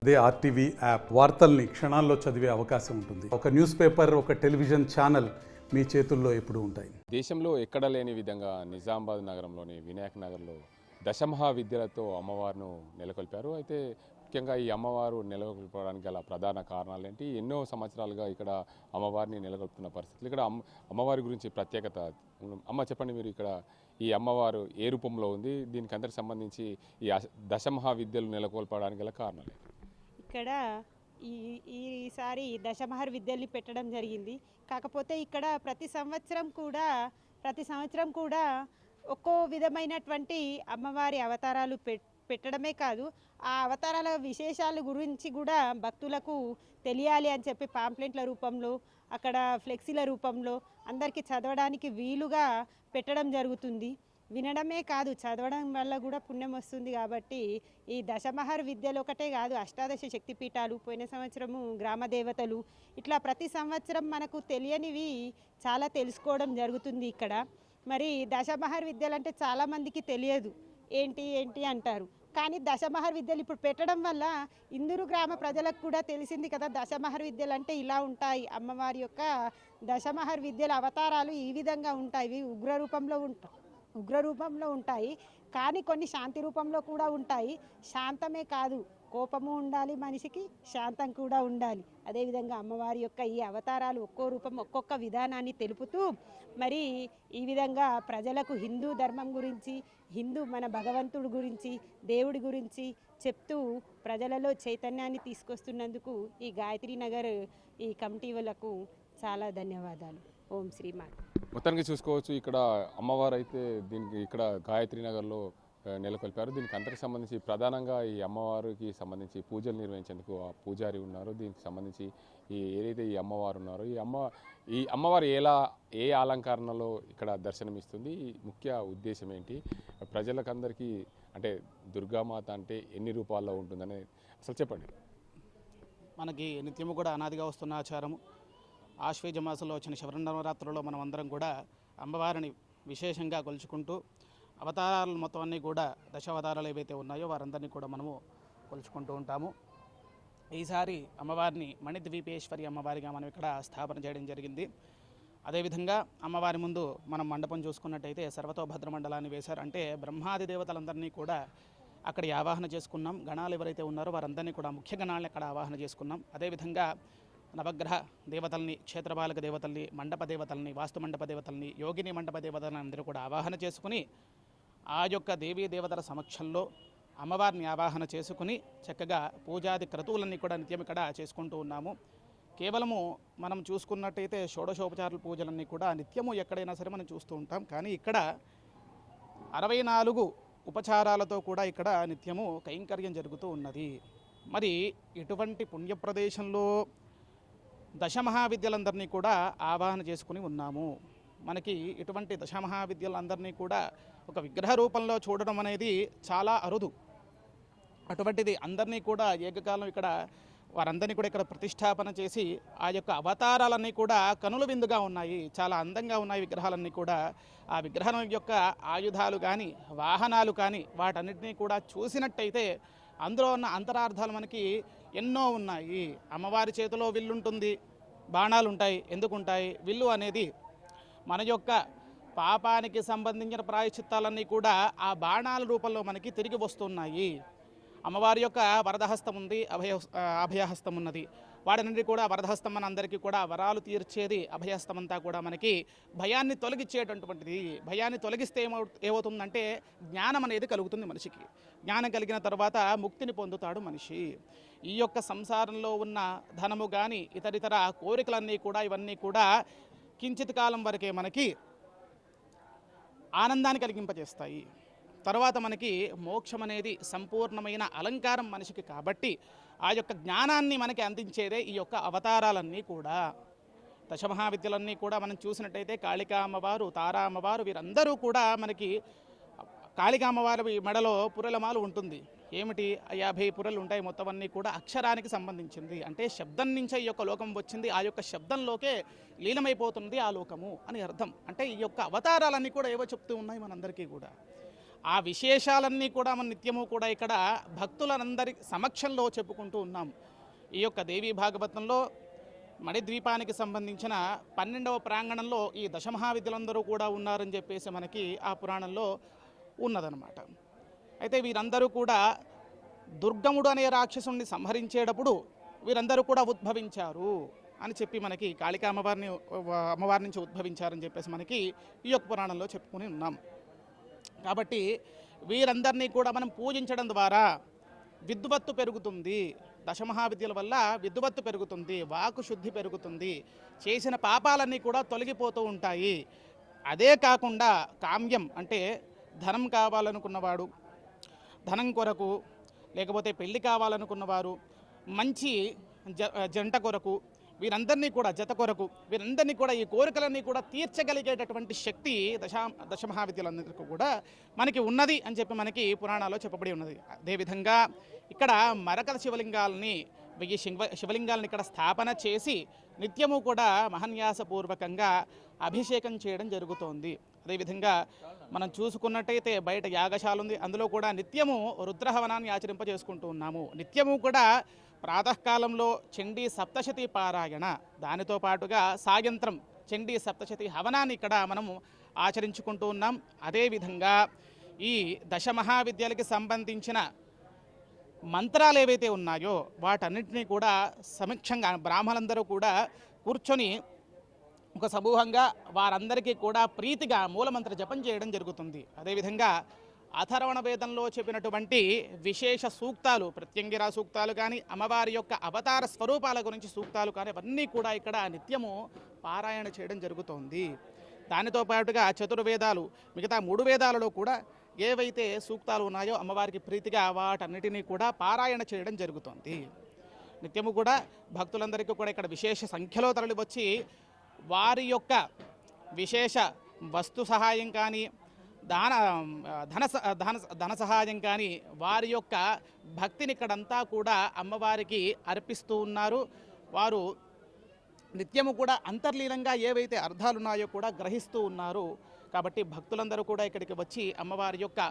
అదే RTV app వార్తల్ని క్షణాల్లో చదివే అవకాశం ఉంటుంది. ఒక న్యూస్ పేపర్, ఒక టెలివిజన్ ఛానల్ మీ చేతుల్లో ఎప్పుడూ ఉంటాయి. దేశంలో ఎక్కడ లేని విధంగా నిజామాబాద్ నగరంలోని వినాయక్ నగర్లో దశమహావిద్యలతో అమ్మవారును నెలకొల్పారు. అయితే ముఖ్యంగా ఈ అమ్మవారు నెలకొల్పడానికి గల ప్రధాన కారణాలు ఏంటి? ఎన్నో సంవత్సరాలుగా ఇక్కడ అమ్మవారిని నెలకొల్పుతున్న పరిస్థితులు. ఇక్కడ అమ్మవారి గురించి ప్రత్యేకత. అమ్మ చెప్పండి, మీరు ఇక్కడ ఈ అమ్మవారు ఏ రూపంలో ఉంది? దీనికి అందరికి సంబంధించి ఈ దశమహావిద్యలు నెలకొల్పడానికి గల కారణాలు? ఇక్కడ ఈసారి దశమహర్ విద్యల్ని పెట్టడం జరిగింది. కాకపోతే ఇక్కడ ప్రతి సంవత్సరం కూడా ఒక్కో విధమైనటువంటి అమ్మవారి అవతారాలు పెట్టడమే కాదు, ఆ అవతారాల విశేషాల గురించి కూడా భక్తులకు తెలియాలి అని చెప్పి పాంప్లెంట్ల రూపంలో, అక్కడ ఫ్లెక్సీల రూపంలో అందరికీ చదవడానికి వీలుగా పెట్టడం జరుగుతుంది. వినడమే కాదు, చదవడం వల్ల కూడా పుణ్యం వస్తుంది. కాబట్టి ఈ దశమహర్ విద్యలు ఒకటే కాదు, అష్టాదశ శక్తిపీఠాలు, పోయిన సంవత్సరము గ్రామ దేవతలు, ఇట్లా ప్రతి సంవత్సరం మనకు తెలియనివి చాలా తెలుసుకోవడం జరుగుతుంది ఇక్కడ. మరి దశమహర్ విద్యలు అంటే చాలామందికి తెలియదు, ఏంటి అంటారు. కానీ దశమహర్ విద్యలు ఇప్పుడు పెట్టడం వల్ల ఇందూరు గ్రామ ప్రజలకు కూడా తెలిసింది కదా, దశమహర్ విద్యలు అంటే ఇలా ఉంటాయి. అమ్మవారి యొక్క దశమహర్ విద్యల అవతారాలు ఈ విధంగా ఉంటాయి, ఉగ్ర రూపంలో ఉంటాయి. కానీ కొన్ని శాంతి రూపంలో కూడా ఉంటాయి. శాంతమే కాదు, కోపము ఉండాలి మనిషికి, శాంతం కూడా ఉండాలి. అదేవిధంగా అమ్మవారి యొక్క ఈ అవతారాలు ఒక్కో రూపం ఒక్కొక్క విధానాన్ని తెలుపుతూ మరి ఈ విధంగా ప్రజలకు హిందూ ధర్మం గురించి, మన భగవంతుడి గురించి, దేవుడి గురించి చెప్తూ ప్రజలలో చైతన్యాన్ని తీసుకొస్తున్నందుకు ఈ గాయత్రి నగర్ ఈ కమిటీ వాళ్ళకు చాలా ధన్యవాదాలు. ఓం శ్రీమాన్. మొత్తానికి చూసుకోవచ్చు, ఇక్కడ అమ్మవారు అయితే దీనికి ఇక్కడ గాయత్రి నగర్లో నెలకొల్పారు. దీనికి అందరికి సంబంధించి ప్రధానంగా ఈ అమ్మవారికి సంబంధించి పూజలు నిర్వహించేందుకు ఆ పూజారి ఉన్నారు. దీనికి సంబంధించి ఏదైతే ఈ అమ్మవారు ఉన్నారో ఈ అమ్మవారు ఏ అలంకరణలో ఇక్కడ దర్శనమిస్తుంది, ముఖ్య ఉద్దేశం ఏంటి, ప్రజలకందరికీ అంటే దుర్గామాత అంటే ఎన్ని రూపాల్లో ఉంటుందని అసలు చెప్పండి. మనకి నిత్యము కూడా అనాదిగా వస్తున్న ఆచారము. ఆశ్వేజ మాసంలో వచ్చిన శరన్నవరాత్రుల్లో మనం అందరం కూడా అమ్మవారిని విశేషంగా కొలుచుకుంటూ అవతారాలు మొత్తం అన్నీ కూడా దశావతారాలు ఏవైతే ఉన్నాయో వారందరినీ కూడా మనము కొలుచుకుంటూ ఉంటాము. ఈసారి అమ్మవారిని మణిద్వీపేశ్వరి అమ్మవారిగా మనం ఇక్కడ స్థాపన చేయడం జరిగింది. అదేవిధంగా అమ్మవారి ముందు మనం మండపం చూసుకున్నట్టయితే సర్వతోభద్ర మండలాన్ని వేశారు. అంటే బ్రహ్మాది దేవతలందరినీ కూడా అక్కడ ఆవాహన చేసుకున్నాం. గణాలు ఎవరైతే ఉన్నారో వారందరినీ కూడా ముఖ్య గణాలను అక్కడ ఆవాహన చేసుకున్నాం. అదేవిధంగా నవగ్రహ దేవతల్ని, క్షేత్రపాలక దేవతల్ని, మండప దేవతల్ని, వాస్తు మండప దేవతల్ని, యోగిని మండప దేవతలను అందరూ కూడా ఆవాహన చేసుకుని ఆ యొక్క దేవీ దేవతల సమక్షంలో అమ్మవారిని ఆవాహన చేసుకుని చక్కగా పూజాది క్రతువులన్నీ కూడా నిత్యం ఇక్కడ చేసుకుంటూ ఉన్నాము. కేవలము మనం చూసుకున్నట్టయితే షోడశోపచారాల పూజలన్నీ కూడా నిత్యము ఎక్కడైనా సరే మనం చూస్తూ ఉంటాం. కానీ ఇక్కడ 64 ఉపచారాలతో కూడా ఇక్కడ నిత్యము కైంకర్యం జరుగుతూ ఉన్నది. మరి ఇటువంటి పుణ్యప్రదేశంలో దశమహావిద్యలందరినీ కూడా ఆవాహన చేసుకుని ఉన్నాము. మనకి ఇటువంటి దశమహావిద్యలందరినీ కూడా ఒక విగ్రహ రూపంలో చూడడం అనేది చాలా అరుదు. అటువంటిది అందరినీ కూడా ఏకకాలం ఇక్కడ వారందరినీ కూడా ఇక్కడ ప్రతిష్టాపన చేసి ఆ యొక్క అవతారాలన్నీ కూడా కనుల విందుగా ఉన్నాయి. చాలా అందంగా ఉన్నాయి విగ్రహాలన్నీ కూడా. ఆ విగ్రహం యొక్క ఆయుధాలు కానీ, వాహనాలు కానీ వాటన్నిటినీ కూడా చూసినట్టయితే అందులో ఉన్న అంతరార్థాలు మనకి ఎన్నో ఉన్నాయి. అమ్మవారి చేతిలో విల్లు ఉంటుంది, బాణాలు ఉంటాయి. ఎందుకుంటాయి? విల్లు అనేది మన యొక్క పాపానికి సంబంధించిన ప్రాయశ్చిత్తాలన్నీ కూడా ఆ బాణాల రూపంలో మనకి తిరిగి వస్తున్నాయి. అమ్మవారి యొక్క వరదహస్తం ఉంది, అభయహస్తం ఉన్నది. వాటి నుండి కూడా వరదహస్తం మన అందరికీ కూడా వరాలు తీర్చేది. అభయహస్తం అంతా కూడా మనకి భయాన్ని తొలగించేటటువంటిది. భయాన్ని తొలగిస్తే ఏమవుతుందంటే జ్ఞానం అనేది కలుగుతుంది మనిషికి. జ్ఞానం కలిగిన తర్వాత ముక్తిని పొందుతాడు మనిషి. ఈ యొక్క సంసారంలో ఉన్న ధనము కానీ ఇతరితర కోరికలన్నీ కూడా ఇవన్నీ కూడా కించిత్ కాలం వరకే మనకి ఆనందాన్ని కలిగింపజేస్తాయి. తర్వాత మనకి మోక్షం అనేది సంపూర్ణమైన అలంకారం మనిషికి. కాబట్టి ఆ యొక్క జ్ఞానాన్ని మనకి అందించేదే ఈ యొక్క అవతారాలన్నీ కూడా. దశమహావిద్యలన్నీ కూడా మనం చూసినట్టయితే కాళికా అమ్మవారు, తారా అమ్మవారు వీరందరూ కూడా మనకి కాళికా అమ్మవారి మెడలో పురలమాలు ఉంటుంది. ఏమిటి? 50 పురలు ఉంటాయి. మొత్తం అన్నీ కూడా అక్షరానికి సంబంధించింది. అంటే శబ్దం నుంచే ఈ యొక్క లోకం వచ్చింది, ఆ యొక్క శబ్దంలోకే లీనమైపోతుంది ఆ లోకము అని అర్థం. అంటే ఈ యొక్క అవతారాలన్నీ కూడా ఏవో చెప్తూ ఉన్నాయి మనందరికీ కూడా. ఆ విశేషాలన్నీ కూడా మన నిత్యము కూడా ఇక్కడ భక్తులందరి సమక్షంలో చెప్పుకుంటూ ఉన్నాం. ఈ యొక్క దేవీ భాగవతంలో మణిద్వీపానికి సంబంధించిన 12వ ప్రాంగణంలో ఈ దశమహావిద్యలందరూ కూడా ఉన్నారని చెప్పేసి మనకి ఆ పురాణంలో ఉన్నదన్నమాట. అయితే వీరందరూ కూడా దుర్గముడు అనే రాక్షసుని సంహరించేటప్పుడు వీరందరూ కూడా ఉద్భవించారు అని చెప్పి మనకి కాళికా అమ్మవారి నుంచి ఉద్భవించారని చెప్పేసి మనకి ఈ యొక్క పురాణంలో చెప్పుకుని ఉన్నాం. కాబట్టి వీరందరినీ కూడా మనం పూజించడం ద్వారా విద్వత్తు పెరుగుతుంది. దశమహావిద్యల వల్ల విద్వత్తు పెరుగుతుంది, వాకు శుద్ధి పెరుగుతుంది, చేసిన పాపాలన్నీ కూడా తొలగిపోతూ ఉంటాయి. అదే కాకుండా కామ్యం అంటే ధనం కావాలనుకున్నవాడు, ధనం కొరకు, లేకపోతే పెళ్లి కావాలనుకున్నవారు, మంచి జంట కొరకు, వీరందరినీ కూడా జత కొరకు, వీరందరినీ కూడా ఈ కోరికలన్నీ కూడా తీర్చగలిగేటటువంటి శక్తి దశమహావిద్యలందరికీ కూడా మనకి ఉన్నది అని చెప్పి మనకి పురాణాల్లో చెప్పబడి ఉన్నది. అదేవిధంగా ఇక్కడ మరకత శివలింగాలని 1000 శివలింగాలను ఇక్కడ స్థాపన చేసి నిత్యము కూడా మహన్యాసపూర్వకంగా అభిషేకం చేయడం జరుగుతోంది. అదేవిధంగా మనం చూసుకున్నట్టయితే బయట యాగశాల ఉంది, అందులో కూడా నిత్యము రుద్రహవనాన్ని ఆచరింపజేసుకుంటూ ఉన్నాము. నిత్యము కూడా ప్రాతకాలంలో చండీ సప్తశతి పారాయణ, దానితో పాటుగా సాయంత్రం చండీ సప్తశతి హవనాన్ని ఇక్కడ మనము ఆచరించుకుంటూ ఉన్నాం. అదేవిధంగా ఈ దశమహావిద్యలకి సంబంధించిన మంత్రాలు ఏవైతే ఉన్నాయో వాటన్నిటినీ కూడా సమీక్షంగా బ్రాహ్మణులందరూ కూడా కూర్చొని ఒక సమూహంగా వారందరికీ కూడా ప్రీతిగా మూలమంత్ర జపం చేయడం జరుగుతుంది. అదేవిధంగా అథర్వణ వేదంలో చెప్పినటువంటి విశేష సూక్తాలు, ప్రత్యంగిరా సూక్తాలు కానీ, అమ్మవారి యొక్క అవతార స్వరూపాల గురించి సూక్తాలు కానీ అవన్నీ కూడా ఇక్కడ నిత్యము పారాయణ చేయడం జరుగుతోంది. దానితో పాటుగా చతుర్వేదాలు, మిగతా 3 వేదాలలో కూడా ఏవైతే సూక్తాలు ఉన్నాయో అమ్మవారికి ప్రీతిగా వాటన్నిటినీ కూడా పారాయణ చేయడం జరుగుతోంది. నిత్యము కూడా భక్తులందరికీ కూడా ఇక్కడ విశేష సంఖ్యలో తరలి వచ్చి వారి యొక్క విశేష వస్తు సహాయం కానీ, ధన సహాయం కానీ, వారి యొక్క భక్తిని ఇక్కడంతా కూడా అమ్మవారికి అర్పిస్తూ ఉన్నారు. వారు నిత్యము కూడా అంతర్లీనంగా ఏవైతే అర్థాలు ఉన్నాయో కూడా గ్రహిస్తూ ఉన్నారు. కాబట్టి భక్తులందరూ కూడా ఇక్కడికి వచ్చి అమ్మవారి యొక్క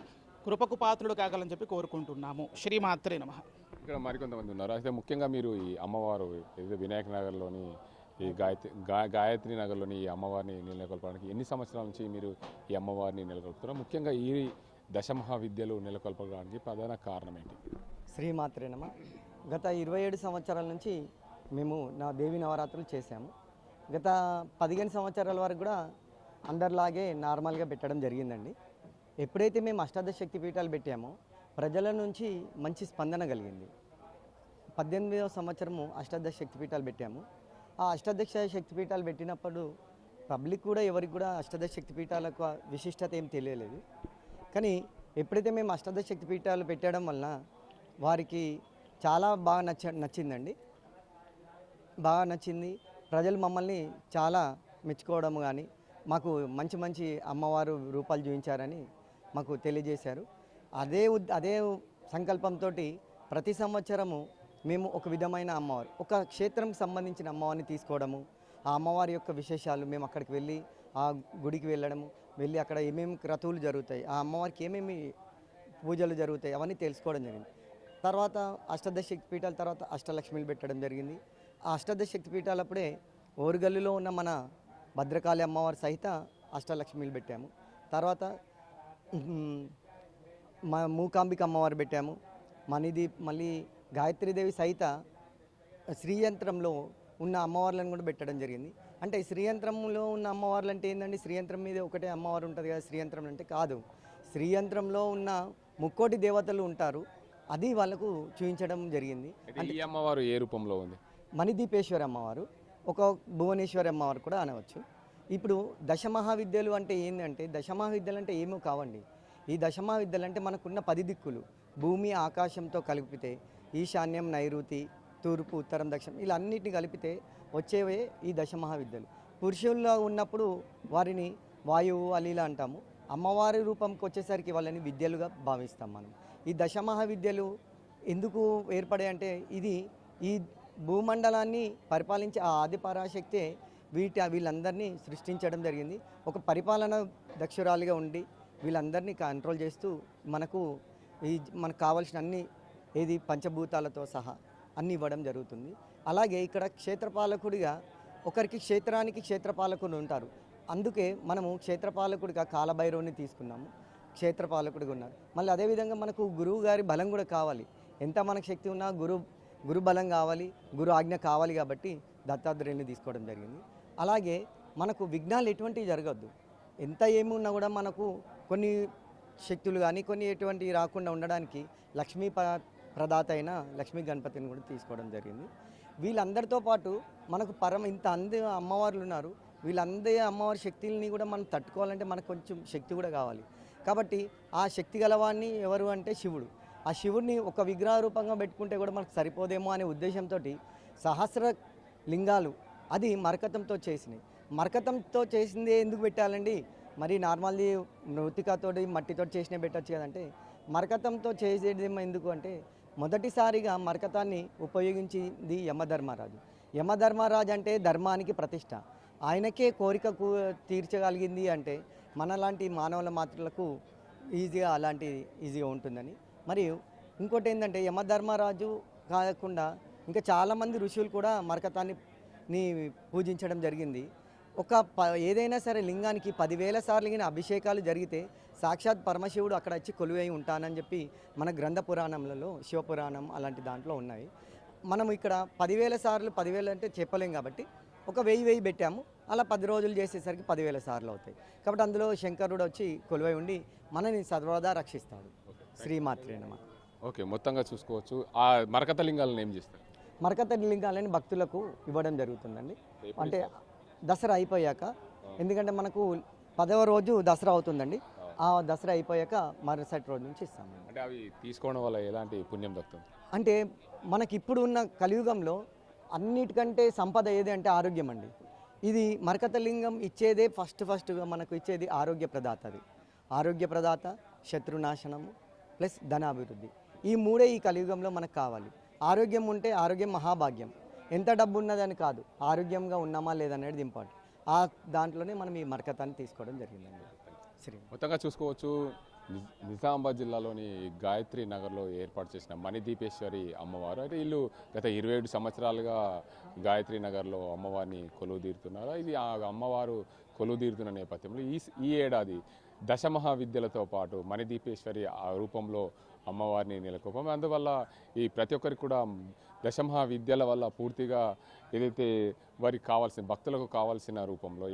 కృపకు పాత్రులు కాగలని చెప్పి కోరుకుంటున్నాము. శ్రీమాత్రే నమః. ఇక్కడ మరికొంతమంది ఉన్నారు. అయితే ముఖ్యంగా మీరు ఈ అమ్మవారు ఏదైతే వినాయక నగర్లోని ఈ గాయత్రి నగర్లోని ఈ అమ్మవారిని నెలకొల్పడానికి ఎన్ని సంవత్సరాల నుంచి మీరు ఈ అమ్మవారిని నెలకొల్పుతారో, ముఖ్యంగా ఈ దశమహావిద్యలు నెలకొల్పడానికి ప్రధాన కారణం ఏంటి? శ్రీమాత్రే నమః. గత 27 సంవత్సరాల నుంచి మేము దేవి నవరాత్రులు చేశాము. గత 15 సంవత్సరాల వరకు కూడా అందరిలాగే నార్మల్గా పెట్టడం జరిగిందండి. ఎప్పుడైతే మేము అష్టాదశ శక్తి పీఠాలు పెట్టామో ప్రజల నుంచి మంచి స్పందన కలిగింది. 18వ సంవత్సరము అష్టాదశ శక్తి పీఠాలు పెట్టాము. ఆ అష్టాదశ శక్తి పీఠాలు పెట్టినప్పుడు పబ్లిక్ కూడా ఎవరికి కూడా అష్టాదశ శక్తి పీఠాలకు విశిష్టత ఏం తెలియలేదు. కానీ ఎప్పుడైతే మేము అష్టాదశ శక్తి పీఠాలు పెట్టడం వలన వారికి చాలా బాగా నచ్చిందండి. బాగా నచ్చింది. ప్రజలు మమ్మల్ని చాలా మెచ్చుకోవడం కానీ, మాకు మంచి మంచి అమ్మవారు రూపాలు చూపించారని మాకు తెలియజేశారు. అదే సంకల్పంతో ప్రతి సంవత్సరము మేము ఒక విధమైన అమ్మవారు, ఒక క్షేత్రంకి సంబంధించిన అమ్మవారిని తీసుకోవడము, ఆ అమ్మవారి యొక్క విశేషాలు మేము అక్కడికి వెళ్ళి ఆ గుడికి వెళ్ళడము, వెళ్ళి అక్కడ ఏమేమి క్రతువులు జరుగుతాయి, ఆ అమ్మవారికి ఏమేమి పూజలు జరుగుతాయి అవన్నీ తెలుసుకోవడం జరిగింది. తర్వాత అష్టాదశ శక్తి పీఠాల తర్వాత అష్టలక్ష్మిలు పెట్టడం జరిగింది. ఆ అష్టాదశ శక్తి పీఠాలప్పుడే ఓరుగల్లులో ఉన్న మన భద్రకాళి అమ్మవారి సహిత అష్టలక్ష్మిలు పెట్టాము. తర్వాత మూకాంబిక అమ్మవారు పెట్టాము. మళ్ళీ గాయత్రీదేవి సహిత శ్రీయంత్రంలో ఉన్న అమ్మవార్లను కూడా పెట్టడం జరిగింది. అంటే శ్రీయంత్రంలో ఉన్న అమ్మవార్లు అంటే ఏంటండి, శ్రీయంత్రం మీద ఒకటే అమ్మవారు ఉంటుంది కదా శ్రీయంత్రం అంటే, కాదు. శ్రీయంత్రంలో ఉన్న 3 దేవతలు ఉంటారు, అది వాళ్ళకు చూపించడం జరిగింది. అంటే ఈ అమ్మవారు ఏ రూపంలో ఉంది? మణిదీపేశ్వరి అమ్మవారు, ఒక భువనేశ్వరి అమ్మవారు కూడా అనవచ్చు. ఇప్పుడు దశమహావిద్యలు అంటే ఏంటంటే, దశమహావిద్యలు అంటే ఏమో కావండి. ఈ దశమహావిద్యలు అంటే మనకున్న 10 దిక్కులు, భూమి ఆకాశంతో కలిపితే ఈశాన్యం, నైరుతి, తూర్పు, ఉత్తరం, దక్షిణం ఇలా అన్నిటిని కలిపితే వచ్చేవే ఈ దశమహావిద్యలు. పురుషుల్లో ఉన్నప్పుడు వారిని వాయువు, అలీల అంటాము. అమ్మవారి రూపంకి వచ్చేసరికి వాళ్ళని విద్యలుగా భావిస్తాం మనం. ఈ దశమహావిద్యలు ఎందుకు ఏర్పడాయి అంటే, ఇది ఈ భూమండలాన్ని పరిపాలించే ఆ ఆది పరాశక్తే వీళ్ళందరినీ సృష్టించడం జరిగింది. ఒక పరిపాలన దక్షురాలిగా ఉండి వీళ్ళందరినీ కంట్రోల్ చేస్తూ మనకు మనకు కావాల్సిన అన్ని ఏది పంచభూతాలతో సహా అన్ని ఇవ్వడం జరుగుతుంది. అలాగే ఇక్కడ క్షేత్రపాలకుడిగా ఒకరికి క్షేత్రానికి క్షేత్రపాలకుడు ఉంటారు. అందుకే మనము క్షేత్రపాలకుడిగా కాలభైరవుని తీసుకున్నాము, క్షేత్రపాలకుడిగా ఉన్నారు. మళ్ళీ అదేవిధంగా మనకు గురువు గారి బలం కూడా కావాలి. ఎంత మనకు శక్తి ఉన్నా గురు బలం కావాలి, గురు ఆజ్ఞ కావాలి. కాబట్టి దత్తాత్రేయుని తీసుకోవడం జరిగింది. అలాగే మనకు విఘ్నాలు ఎటువంటివి జరగద్దు. ఎంత ఏమి ఉన్నా కూడా మనకు కొన్ని శక్తులు కానీ కొన్ని ఎటువంటివి రాకుండా ఉండడానికి లక్ష్మీ ప్రదాత అయిన లక్ష్మీ గణపతిని కూడా తీసుకోవడం జరిగింది. వీళ్ళందరితో పాటు మనకు ఇంత అమ్మవార్లు ఉన్నారు. వీళ్ళందరి అమ్మవారి శక్తుల్ని కూడా మనం తట్టుకోవాలంటే మనకు కొంచెం శక్తి కూడా కావాలి. కాబట్టి ఆ శక్తి గలవాన్ని ఎవరు అంటే శివుడు. ఆ శివుడిని ఒక విగ్రహ రూపంగా పెట్టుకుంటే కూడా మనకు సరిపోదేమో అనే ఉద్దేశంతో సహస్ర లింగాలు అది మరకతంతో చేసినాయి. మరకతంతో చేసింది ఎందుకు పెట్టాలండి? మరి నార్మల్ది మృతికతోటి మట్టితో చేసినవి పెట్టచ్చు కదంటే మరకతంతో చేసేది ఎందుకు అంటే మొదటిసారిగా మరకతాన్ని ఉపయోగించింది యమధర్మరాజు. యమధర్మరాజు అంటే ధర్మానికి ప్రతిష్ట. ఆయనకే కోరిక తీర్చగలిగింది అంటే మనలాంటి మానవుల మాత్రలకు ఈజీగా ఉంటుందని. మరియు ఇంకోటి ఏంటంటే యమధర్మరాజు కాకుండా ఇంకా చాలామంది ఋషులు కూడా మరకతాన్ని పూజించడం జరిగింది. ఏదైనా సరే లింగానికి 10,000 సార్లు అభిషేకాలు జరిగితే సాక్షాత్ పరమశివుడు అక్కడ వచ్చి కొలువై ఉంటానని చెప్పి మన గ్రంథ పురాణంలలో శివపురాణం అలాంటి దాంట్లో ఉన్నాయి. మనం ఇక్కడ 10,000 సార్లు 10,000 అంటే చెప్పలేం కాబట్టి ఒక 1000 పెట్టాము. అలా 10 రోజులు చేసేసరికి 10,000 సార్లు అవుతాయి. కాబట్టి అందులో శంకరుడు వచ్చి కొలువై ఉండి మనని సర్వదా రక్షిస్తాడు. శ్రీమాత్రే నమః. ఓకే, మొత్తంగా చూసుకోవచ్చు. ఆ మరకత లింగాలను ఏం చేస్తారు? మరకత లింగాలని భక్తులకు ఇవ్వడం జరుగుతుందండి. అంటే దసరా అయిపోయాక, ఎందుకంటే మనకు 10వ రోజు దసరా అవుతుందండి. ఆ దసరా అయిపోయాక మరుసటి రోజు నుంచి ఇస్తామండి. అంటే అవి తీసుకోవడం వల్ల ఎలాంటి పుణ్యం దక్కుతుంది? అంటే మనకి ఇప్పుడు ఉన్న కలియుగంలో అన్నిటికంటే సంపద ఏది అంటే ఆరోగ్యం అండి. ఇది మరకత లింగం ఇచ్చేదే ఫస్ట్గా మనకు ఇచ్చేది ఆరోగ్య ప్రదాత. అది ఆరోగ్య ప్రదాత, శత్రునాశనము ప్లస్ ధనాభివృద్ధి. ఈ మూడే ఈ కలియుగంలో మనకు కావాలి. ఆరోగ్యం ఉంటే ఆరోగ్యం మహాభాగ్యం. ఎంత డబ్బు ఉన్నదని కాదు, ఆరోగ్యంగా ఉన్నామా లేదనేది ఇంపార్టెంట్. ఆ దాంట్లోనే మనం ఈ మరకతాన్ని తీసుకోవడం జరిగిందండి. మొత్తంగా చూసుకోవచ్చు, నిజామాబాద్ జిల్లాలోని గాయత్రి నగర్లో ఏర్పాటు చేసిన మణిదీపేశ్వరి అమ్మవారు. అయితే వీళ్ళు గత 27 సంవత్సరాలుగా గాయత్రి నగర్లో అమ్మవారిని కొలువు తీరుతున్నారు. ఇది ఆ అమ్మవారు కొలువు తీరుతున్న నేపథ్యంలో ఈ ఏడాది దశమహావిద్యలతో పాటు మణిదీపేశ్వరి ఆ రూపంలో అమ్మవారిని నెలకొల్పాం. అందువల్ల ఈ ప్రతి ఒక్కరికి కూడా దశమహావిద్యల వల్ల పూర్తిగా ఏదైతే వారికి కావాల్సిన భక్తులకు కావాల్సిన రూపంలో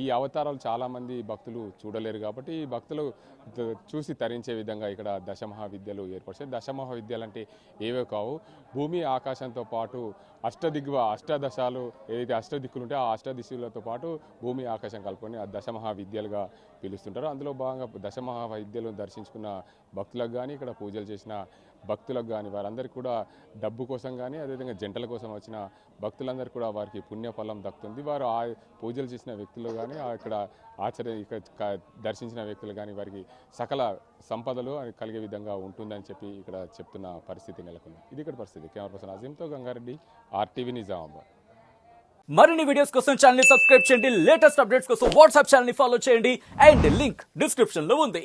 ఈ అవతారాలు చాలామంది భక్తులు చూడలేరు. కాబట్టి ఈ భక్తులు చూసి తరించే విధంగా ఇక్కడ దశమహావిద్యలు ఏర్పరిచాయి. దశమహావిద్యలు అంటే ఏవో కావు, భూమి ఆకాశంతో పాటు అష్టదశాలు ఏదైతే అష్టదిక్కులు ఉంటే ఆ అష్టదిశలతో పాటు భూమి ఆకాశం కలుపుకొని ఆ దశమహావిద్యలుగా పిలుస్తుంటారు. అందులో భాగంగా దశమహావిద్యలు దర్శించుకున్న భక్తులకు కానీ ఇక్కడ పూజలు చేసిన భక్తులకు కానీ వారందరికీ కూడా డబ్బు కోసం కానీ అదేవిధంగా జంటల కోసం వచ్చిన భక్తులందరికీ కూడా వారికి పుణ్యఫలం దక్కుతుంది. వారు ఆ పూజలు చేసిన వ్యక్తులు కానీ ఇక్కడ దర్శించిన వ్యక్తులు కానీ వారికి సకల సంపదలు కలిగే విధంగా ఉంటుందని చెప్పి ఇక్కడ చెప్తున్న పరిస్థితి నెలకొంది. ఇది ఇక్కడ పరిస్థితి. కెమెరా పర్సన్ అజీంతో గంగారెడ్డి, RTV నిజామాబాద్. మరిన్ని వీడియోస్ కోసం ఛానల్ ని సబ్స్క్రైబ్ చేయండి. లేటెస్ట్ అప్డేట్స్ కోసం వాట్సాప్ ఛానల్ ని ఫాలో చేయండి. అండ్ లింక్ డిస్క్రిప్షన్ లో ఉంది.